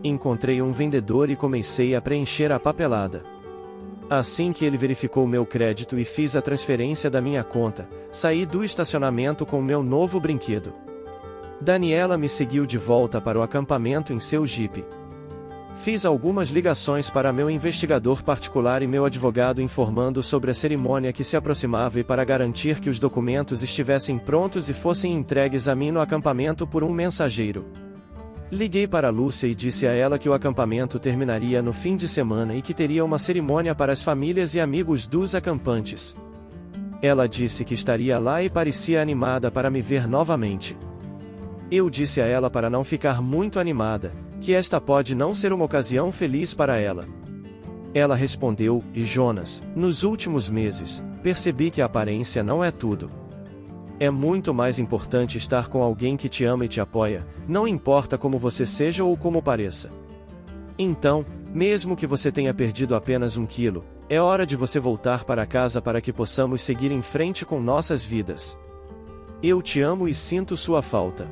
Encontrei um vendedor e comecei a preencher a papelada. Assim que ele verificou meu crédito e fiz a transferência da minha conta, saí do estacionamento com meu novo brinquedo. Daniela me seguiu de volta para o acampamento em seu Jeep. Fiz algumas ligações para meu investigador particular e meu advogado informando sobre a cerimônia que se aproximava e para garantir que os documentos estivessem prontos e fossem entregues a mim no acampamento por um mensageiro. Liguei para Lúcia e disse a ela que o acampamento terminaria no fim de semana e que teria uma cerimônia para as famílias e amigos dos acampantes. Ela disse que estaria lá e parecia animada para me ver novamente. Eu disse a ela para não ficar muito animada, que esta pode não ser uma ocasião feliz para ela. Ela respondeu, e Jonas, nos últimos meses, percebi que a aparência não é tudo. É muito mais importante estar com alguém que te ama e te apoia, não importa como você seja ou como pareça. Então, mesmo que você tenha perdido apenas 1 quilo, é hora de você voltar para casa para que possamos seguir em frente com nossas vidas. Eu te amo e sinto sua falta.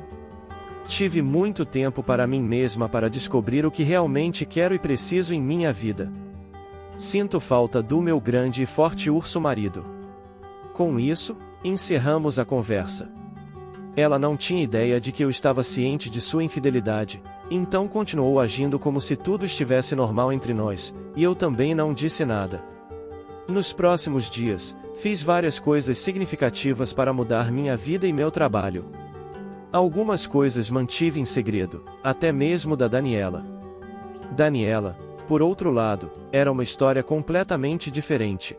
Tive muito tempo para mim mesma para descobrir o que realmente quero e preciso em minha vida. Sinto falta do meu grande e forte urso marido. Com isso, encerramos a conversa. Ela não tinha ideia de que eu estava ciente de sua infidelidade, então continuou agindo como se tudo estivesse normal entre nós, e eu também não disse nada. Nos próximos dias, fiz várias coisas significativas para mudar minha vida e meu trabalho. Algumas coisas mantive em segredo, até mesmo da Daniela. Daniela, por outro lado, era uma história completamente diferente.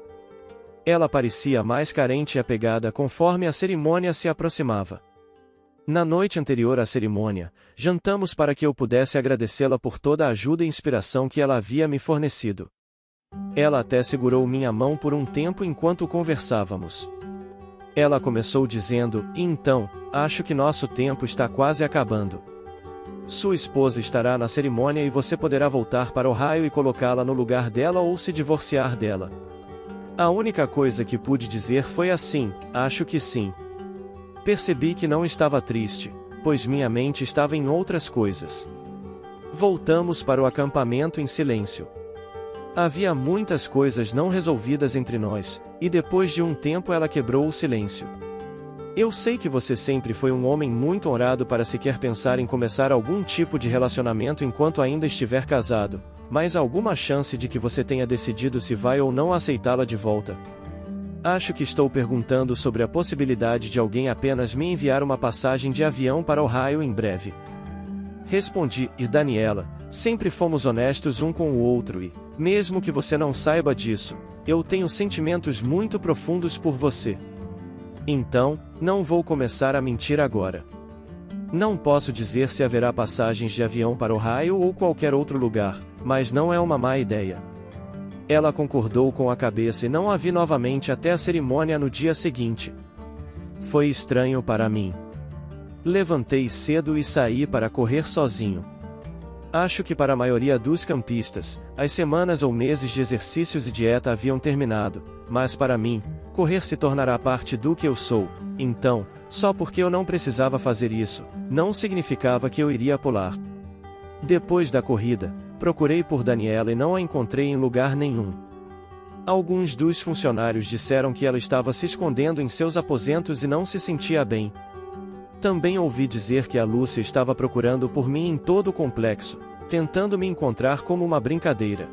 Ela parecia mais carente e apegada conforme a cerimônia se aproximava. Na noite anterior à cerimônia, jantamos para que eu pudesse agradecê-la por toda a ajuda e inspiração que ela havia me fornecido. Ela até segurou minha mão por um tempo enquanto conversávamos. Ela começou dizendo, então, acho que nosso tempo está quase acabando. Sua esposa estará na cerimônia e você poderá voltar para Ohio e colocá-la no lugar dela ou se divorciar dela. A única coisa que pude dizer foi assim, acho que sim. Percebi que não estava triste, pois minha mente estava em outras coisas. Voltamos para o acampamento em silêncio. Havia muitas coisas não resolvidas entre nós, e depois de um tempo ela quebrou o silêncio. Eu sei que você sempre foi um homem muito honrado para sequer pensar em começar algum tipo de relacionamento enquanto ainda estiver casado, mas há alguma chance de que você tenha decidido se vai ou não aceitá-la de volta? Acho que estou perguntando sobre a possibilidade de alguém apenas me enviar uma passagem de avião para Ohio em breve. Respondi, e Daniela, sempre fomos honestos um com o outro e, mesmo que você não saiba disso, eu tenho sentimentos muito profundos por você. Então, não vou começar a mentir agora. Não posso dizer se haverá passagens de avião para Ohio ou qualquer outro lugar, mas não é uma má ideia. Ela concordou com a cabeça e não a vi novamente até a cerimônia no dia seguinte. Foi estranho para mim. Levantei cedo e saí para correr sozinho. Acho que para a maioria dos campistas, as semanas ou meses de exercícios e dieta haviam terminado, mas para mim, correr se tornará parte do que eu sou. Então, só porque eu não precisava fazer isso, não significava que eu iria pular. Depois da corrida, procurei por Daniela e não a encontrei em lugar nenhum. Alguns dos funcionários disseram que ela estava se escondendo em seus aposentos e não se sentia bem. Também ouvi dizer que a Lúcia estava procurando por mim em todo o complexo, tentando me encontrar como uma brincadeira.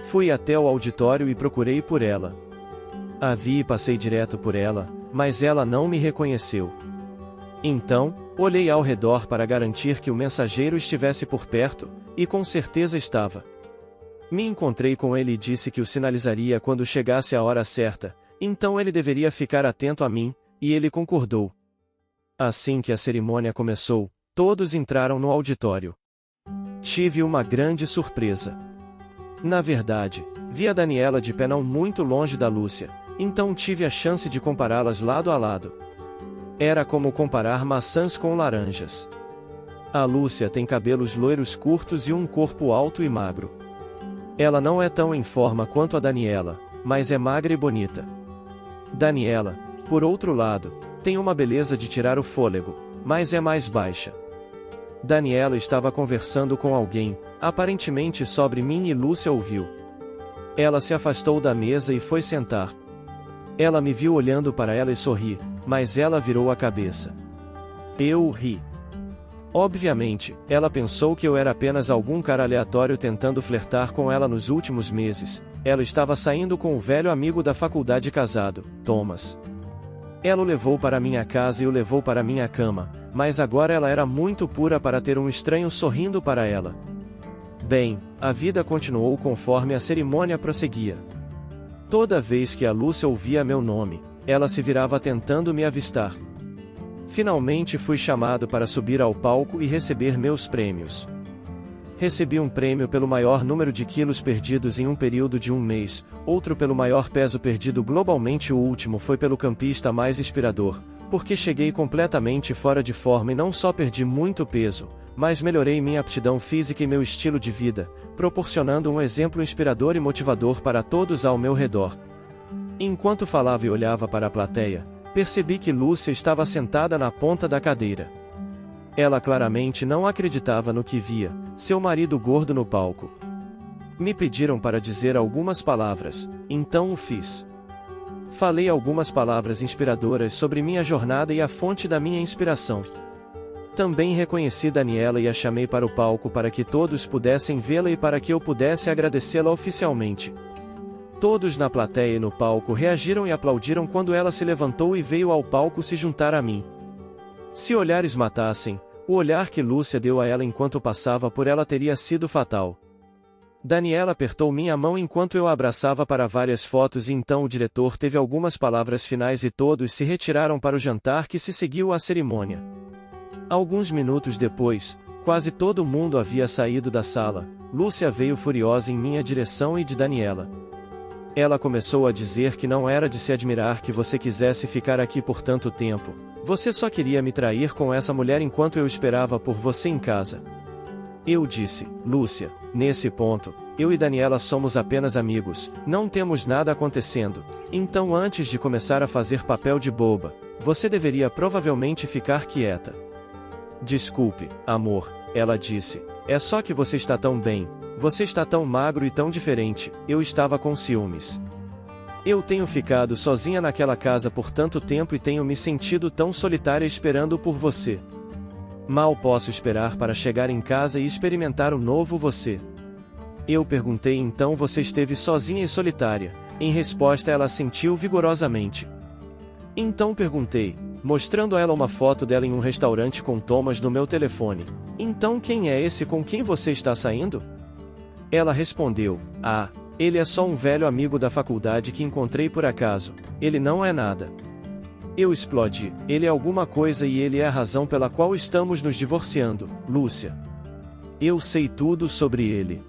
Fui até o auditório e procurei por ela. A vi e passei direto por ela, mas ela não me reconheceu. Então, olhei ao redor para garantir que o mensageiro estivesse por perto, e com certeza estava. Me encontrei com ele e disse que o sinalizaria quando chegasse a hora certa, então ele deveria ficar atento a mim, e ele concordou. Assim que a cerimônia começou, todos entraram no auditório. Tive uma grande surpresa. Na verdade, vi a Daniela de pé não muito longe da Lúcia, então tive a chance de compará-las lado a lado. Era como comparar maçãs com laranjas. A Lúcia tem cabelos loiros curtos e um corpo alto e magro. Ela não é tão em forma quanto a Daniela, mas é magra e bonita. Daniela, por outro lado, tem uma beleza de tirar o fôlego, mas é mais baixa. Daniela estava conversando com alguém, aparentemente sobre mim, e Lúcia ouviu. Ela se afastou da mesa e foi sentar. Ela me viu olhando para ela e sorri, mas ela virou a cabeça. Eu ri. Obviamente, ela pensou que eu era apenas algum cara aleatório tentando flertar com ela nos últimos meses. Ela estava saindo com o velho amigo da faculdade casado, Thomas. Ela o levou para minha casa e o levou para minha cama, mas agora ela era muito pura para ter um estranho sorrindo para ela. Bem, a vida continuou conforme a cerimônia prosseguia. Toda vez que a Lúcia ouvia meu nome, ela se virava tentando me avistar. Finalmente fui chamado para subir ao palco e receber meus prêmios. Recebi um prêmio pelo maior número de quilos perdidos em um período de um mês, outro pelo maior peso perdido globalmente, o último foi pelo campista mais inspirador, porque cheguei completamente fora de forma e não só perdi muito peso, mas melhorei minha aptidão física e meu estilo de vida, proporcionando um exemplo inspirador e motivador para todos ao meu redor. Enquanto falava e olhava para a plateia, percebi que Lúcia estava sentada na ponta da cadeira. Ela claramente não acreditava no que via, seu marido gordo no palco. Me pediram para dizer algumas palavras, então o fiz. Falei algumas palavras inspiradoras sobre minha jornada e a fonte da minha inspiração. Também reconheci Daniela e a chamei para o palco para que todos pudessem vê-la e para que eu pudesse agradecê-la oficialmente. Todos na plateia e no palco reagiram e aplaudiram quando ela se levantou e veio ao palco se juntar a mim. Se olhares matassem, o olhar que Lúcia deu a ela enquanto passava por ela teria sido fatal. Daniela apertou minha mão enquanto eu a abraçava para várias fotos e então o diretor teve algumas palavras finais e todos se retiraram para o jantar que se seguiu à cerimônia. Alguns minutos depois, quase todo mundo havia saído da sala, Lúcia veio furiosa em minha direção e de Daniela. Ela começou a dizer que não era de se admirar que você quisesse ficar aqui por tanto tempo. Você só queria me trair com essa mulher enquanto eu esperava por você em casa. Eu disse, Lúcia, nesse ponto, eu e Daniela somos apenas amigos, não temos nada acontecendo. Então antes de começar a fazer papel de boba, você deveria provavelmente ficar quieta. Desculpe, amor, ela disse, é só que você está tão bem. Você está tão magro e tão diferente, eu estava com ciúmes. Eu tenho ficado sozinha naquela casa por tanto tempo e tenho me sentido tão solitária esperando por você. Mal posso esperar para chegar em casa e experimentar o novo você. Eu perguntei então você esteve sozinha e solitária, Em resposta, ela assentiu vigorosamente. Então perguntei, mostrando a ela uma foto dela em um restaurante com Thomas no meu telefone. Então quem é esse com quem você está saindo? Ela respondeu, ele é só um velho amigo da faculdade que encontrei por acaso, ele não é nada. Eu explodi, ele é alguma coisa e ele é a razão pela qual estamos nos divorciando, Lúcia. Eu sei tudo sobre ele.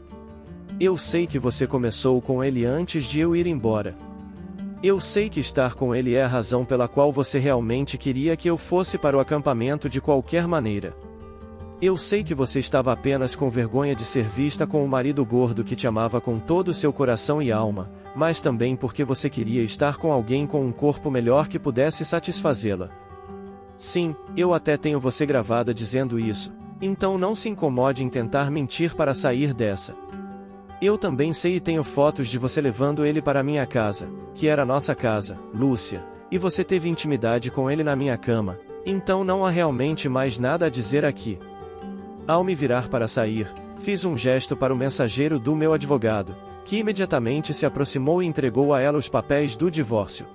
Eu sei que você começou com ele antes de eu ir embora. Eu sei que estar com ele é a razão pela qual você realmente queria que eu fosse para o acampamento de qualquer maneira. Eu sei que você estava apenas com vergonha de ser vista com o marido gordo que te amava com todo o seu coração e alma, mas também porque você queria estar com alguém com um corpo melhor que pudesse satisfazê-la. Sim, eu até tenho você gravada dizendo isso, então não se incomode em tentar mentir para sair dessa. Eu também sei e tenho fotos de você levando ele para minha casa, que era nossa casa, Lúcia, e você teve intimidade com ele na minha cama, então não há realmente mais nada a dizer aqui. Ao me virar para sair, fiz um gesto para o mensageiro do meu advogado, que imediatamente se aproximou e entregou a ela os papéis do divórcio.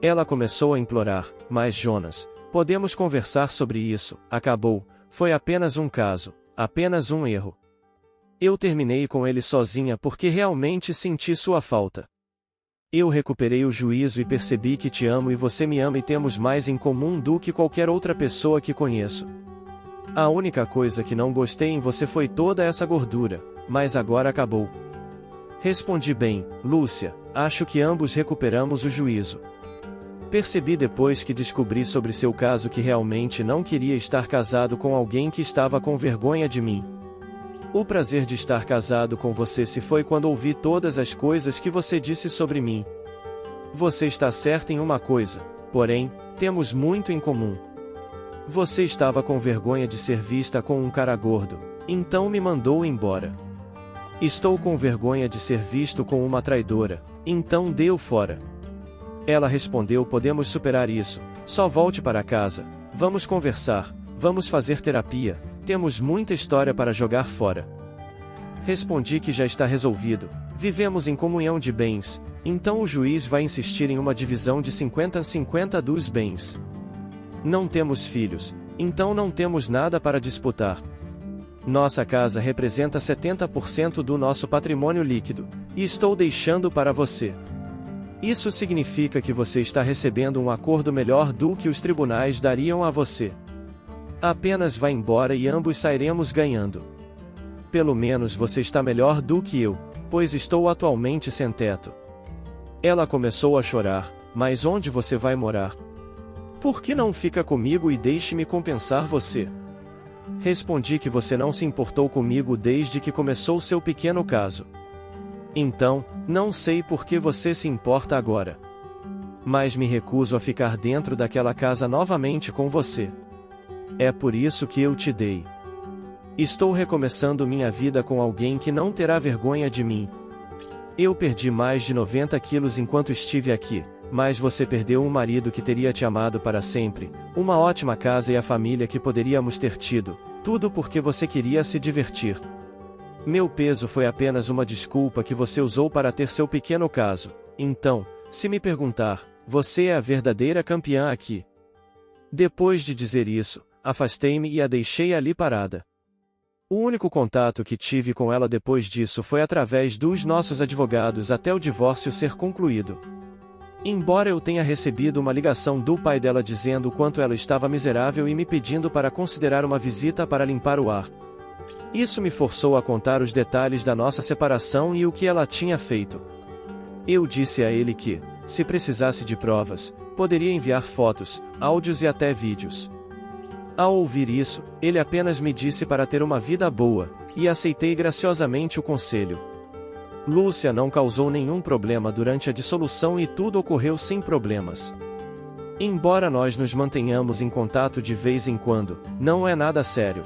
Ela começou a implorar, mas Jonas, podemos conversar sobre isso, acabou, foi apenas um caso, apenas um erro. Eu terminei com ele sozinha porque realmente senti sua falta. Eu recuperei o juízo e percebi que te amo e você me ama e temos mais em comum do que qualquer outra pessoa que conheço. A única coisa que não gostei em você foi toda essa gordura, mas agora acabou. Respondi bem, Lúcia, acho que ambos recuperamos o juízo. Percebi depois que descobri sobre seu caso que realmente não queria estar casado com alguém que estava com vergonha de mim. O prazer de estar casado com você se foi quando ouvi todas as coisas que você disse sobre mim. Você está certa em uma coisa, porém, temos muito em comum. Você estava com vergonha de ser vista com um cara gordo, então me mandou embora. Estou com vergonha de ser visto com uma traidora, então deu fora. Ela respondeu: podemos superar isso, só volte para casa, vamos conversar, vamos fazer terapia, temos muita história para jogar fora. Respondi que já está resolvido, vivemos em comunhão de bens, então o juiz vai insistir em uma divisão de 50-50 dos bens. Não temos filhos, então não temos nada para disputar. Nossa casa representa 70% do nosso patrimônio líquido, e estou deixando para você. Isso significa que você está recebendo um acordo melhor do que os tribunais dariam a você. Apenas vá embora e ambos sairemos ganhando. Pelo menos você está melhor do que eu, pois estou atualmente sem teto. Ela começou a chorar, mas onde você vai morar? Por que não fica comigo e deixe-me compensar você? Respondi que você não se importou comigo desde que começou seu pequeno caso. Então, não sei por que você se importa agora. Mas me recuso a ficar dentro daquela casa novamente com você. É por isso que eu te dei. Estou recomeçando minha vida com alguém que não terá vergonha de mim. Eu perdi mais de 90 quilos enquanto estive aqui, mas você perdeu um marido que teria te amado para sempre, uma ótima casa e a família que poderíamos ter tido, tudo porque você queria se divertir. Meu peso foi apenas uma desculpa que você usou para ter seu pequeno caso, então, se me perguntar, você é a verdadeira campeã aqui. Depois de dizer isso, afastei-me e a deixei ali parada. O único contato que tive com ela depois disso foi através dos nossos advogados até o divórcio ser concluído. Embora eu tenha recebido uma ligação do pai dela dizendo o quanto ela estava miserável e me pedindo para considerar uma visita para limpar o ar. Isso me forçou a contar os detalhes da nossa separação e o que ela tinha feito. Eu disse a ele que, se precisasse de provas, poderia enviar fotos, áudios e até vídeos. Ao ouvir isso, ele apenas me disse para ter uma vida boa, e aceitei graciosamente o conselho. Lúcia não causou nenhum problema durante a dissolução e tudo ocorreu sem problemas. Embora nós nos mantenhamos em contato de vez em quando, não é nada sério.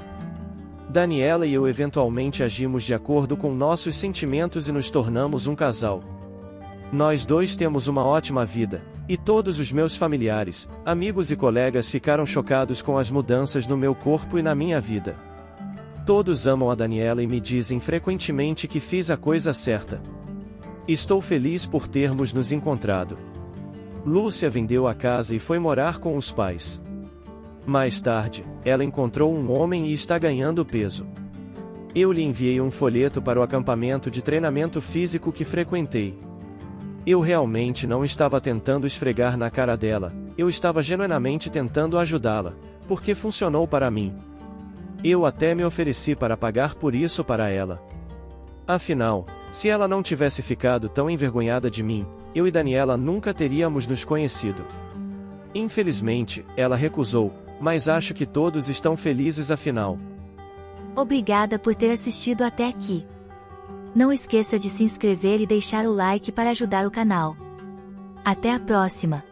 Daniela e eu eventualmente agimos de acordo com nossos sentimentos e nos tornamos um casal. Nós dois temos uma ótima vida, e todos os meus familiares, amigos e colegas ficaram chocados com as mudanças no meu corpo e na minha vida. Todos amam a Daniela e me dizem frequentemente que fiz a coisa certa. Estou feliz por termos nos encontrado. Lúcia vendeu a casa e foi morar com os pais. Mais tarde, ela encontrou um homem e está ganhando peso. Eu lhe enviei um folheto para o acampamento de treinamento físico que frequentei. Eu realmente não estava tentando esfregar na cara dela, eu estava genuinamente tentando ajudá-la, porque funcionou para mim. Eu até me ofereci para pagar por isso para ela. Afinal, se ela não tivesse ficado tão envergonhada de mim, eu e Daniela nunca teríamos nos conhecido. Infelizmente, ela recusou, mas acho que todos estão felizes afinal. Obrigada por ter assistido até aqui. Não esqueça de se inscrever e deixar o like para ajudar o canal. Até a próxima!